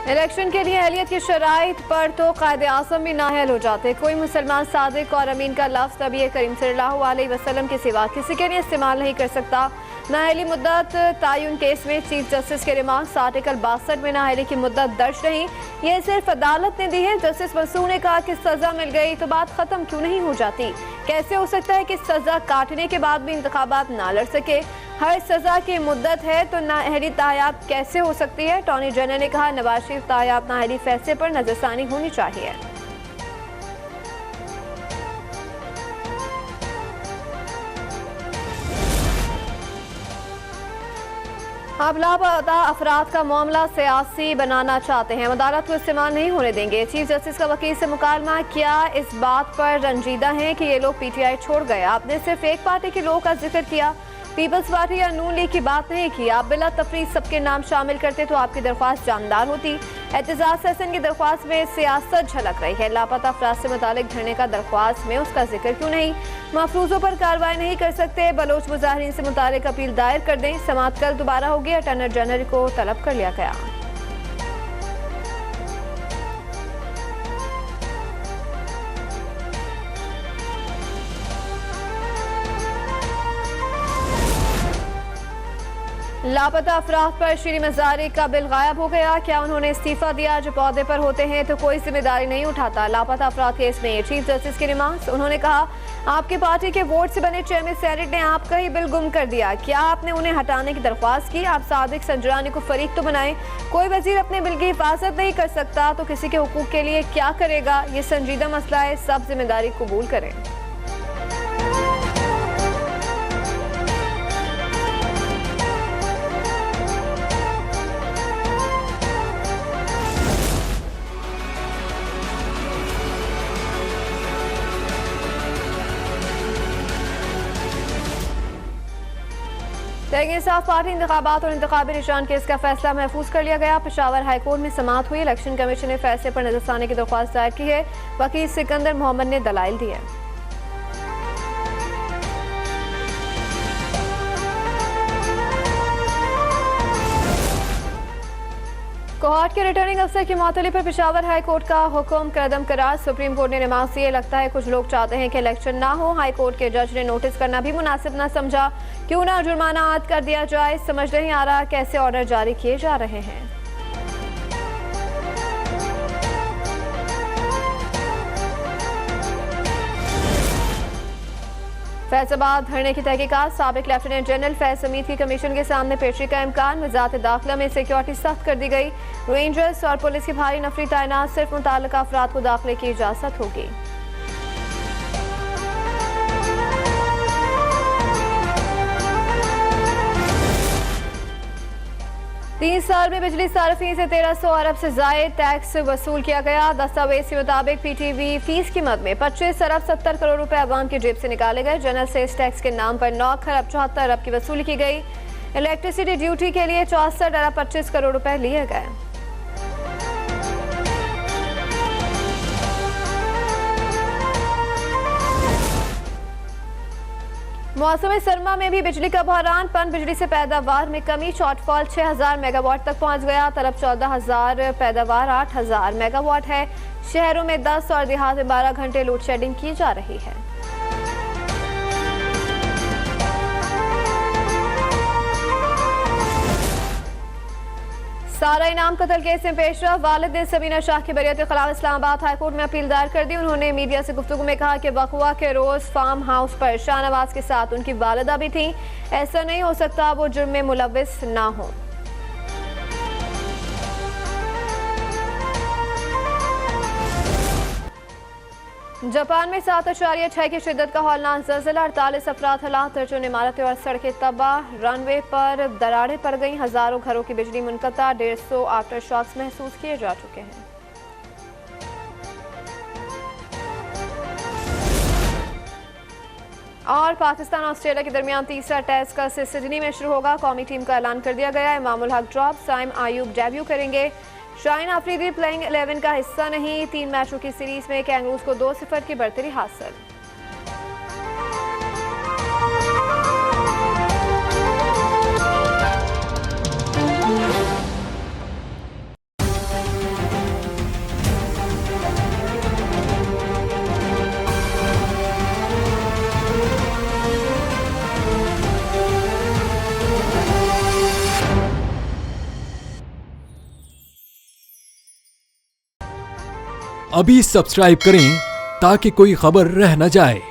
Election के लिए अहलियत की शराइत पर तो कायदे आज़म भी नाअहल हो जाते। कोई मुसलमान सादिक और अमीन का लफ्ज़ नबी करीम सल्लल्लाहु अलैहि वसल्लम के सिवा किसी के लिए इस्तेमाल नहीं कर सकता। नाअहली मुद्दत तयन केस में चीफ जस्टिस के रिमार्क्स आर्टिकल 62 में नाअहली की मुद्दत दर्ज नहीं, ये सिर्फ अदालत ने दी है। जस्टिस मंसूर ने कहा कि सजा मिल गई तो बात खत्म क्यों नहीं हो जाती। कैसे हो सकता है कि सजा काटने के बाद भी इंतखाबात ना लड़ सके। हर सजा की मुद्दत है तो नाअहली तायाब कैसे हो सकती है। अटॉर्नी जनरल ने कहा नवाज शरीफ तायाब नाअहली फैसले पर नजरसानी होनी चाहिए। आप लापता अफराद का मामला सियासी बनाना चाहते हैं, अदालत को इस्तेमाल नहीं होने देंगे। चीफ जस्टिस का वकील से मुकालमा किया, इस बात पर रंजीदा है कि ये लोग पीटीआई छोड़ गए। आपने सिर्फ एक पार्टी के लोगों का जिक्र किया, पीपल्स पार्टी या नून लीग की बात नहीं की। आप बिला तफरीक सबके नाम शामिल करते तो आपकी दरख्वास्त जानदार होती। एहतजाज सेशन की दरख्वास्त में सियासत झलक रही है। लापता अफराद से मुतालिक धरने का दरख्वास्त में उसका जिक्र क्यों नहीं। महफूजों पर कार्रवाई नहीं कर सकते। बलोच मुजाहिरीन से मुतालिक अपील दायर कर दें। समाअत कल दोबारा होगी। अटॉर्नी जनरल को तलब कर लिया गया। लापता अफराद पर शीरी मजारी का बिल गायब हो गया। क्या उन्होंने इस्तीफा दिया? जो पौधे पर होते हैं तो कोई जिम्मेदारी नहीं उठाता। लापता अफराद केस में चीफ जस्टिस की रिमार्क्स। उन्होंने कहा आपकी पार्टी के वोट से बने चेयरमैन सेनेट ने आपका ही बिल गुम कर दिया। क्या आपने उन्हें हटाने की दरख्वास्त की? आप सादिक संजरानी को फरीक तो बनाए। कोई वजीर अपने बिल की हिफाजत नहीं कर सकता तो किसी के हुकूक के लिए क्या करेगा। ये संजीदा मसला है, सब जिम्मेदारी कबूल करें। तहरीक-ए-इंसाफ पार्टी इंतखाबात और इंतखाबी निशान केस का फैसला महफूज कर लिया गया। पेशावर हाईकोर्ट में समाअत हुई। इलेक्शन कमीशन ने फैसले पर नजरसानी की दरख्वास्त दायर की है। वकील सिकंदर मोहम्मद ने दलाइल दिए। कोहाट के रिटर्निंग अफसर की मुअत्तली पर पेशावर हाई कोर्ट का हुक्म कदम करार। सुप्रीम कोर्ट ने रिमार्क्स दिए। लगता है कुछ लोग चाहते हैं कि इलेक्शन ना हो। हाई कोर्ट के जज ने नोटिस करना भी मुनासिब ना समझा। क्यों ना जुर्माना आयद कर दिया जाए। समझ नहीं आ रहा कैसे ऑर्डर जारी किए जा रहे हैं। फैसलाबाद धरने की तहकीकात। साबिक लेफ्टिनेंट जनरल फैज हमीद की कमीशन के सामने पेशी का इम्कान। वजारत दाखिला में सिक्योरिटी सख्त कर दी गई। रेंजर्स और पुलिस की भारी नफरी तैनात। सिर्फ मुतल्लिका अफराद को दाखिले की इजाजत होगी। तीन साल में बिजली सार्फिन से 1300 अरब से जायद टैक्स वसूल किया गया। दस्तावेज के मुताबिक पीटीवी फीस की मद में 25 अरब 70 करोड़ रुपए अवाम की जेब से निकाले गए। जनरल सेल्स टैक्स के नाम पर 9 खरब 74 अरब की वसूली की गई। इलेक्ट्रिसिटी ड्यूटी के लिए 64 अरब 25 करोड़ रुपए लिए गए। मौसम सरमा में भी बिजली का बहरान। पन बिजली से पैदावार में कमी। शॉर्टफॉल 6000 मेगावाट तक पहुंच गया। तलब 14000, पैदावार 8000 मेगावाट है। शहरों में 10 और देहात में 12 घंटे लोड शेडिंग की जा रही है। सारा इनाम कत्ल केस में पेशरफ। वालिद ने सबीना शाह की बरियत के खिलाफ इस्लामाबाद हाईकोर्ट में अपील दायर कर दी। उन्होंने मीडिया से गुफ्तगू में कहा कि बखुआ के रोज फार्म हाउस पर शाहनवाज के साथ उनकी वालिदा भी थी। ऐसा नहीं हो सकता वो जुर्म में मुलव्विस ना हो। जापान में 7.6 की शिद्दत का हौलनाक ज़लज़ला। 48 अफराद हलाक। दर्जनों इमारतें और सड़कें तबाह। रनवे पर दरारें पड़ गई। हजारों घरों की बिजली मुनक़ता। 150 आफ्टर शॉक्स महसूस किए जा चुके हैं। और पाकिस्तान ऑस्ट्रेलिया के दरमियान तीसरा टेस्ट कल से सिडनी में शुरू होगा। कौमी टीम का ऐलान कर दिया गया है। इमामुल हक ड्रॉप। साइम आयूब डेब्यू करेंगे। शाहीन अफरीदी प्लेइंग 11 का हिस्सा नहीं। 3 मैचों की सीरीज में कैंगरूज को 2-0 की बढ़तरी हासिल। अभी सब्सक्राइब करें ताकि कोई खबर रह न जाए।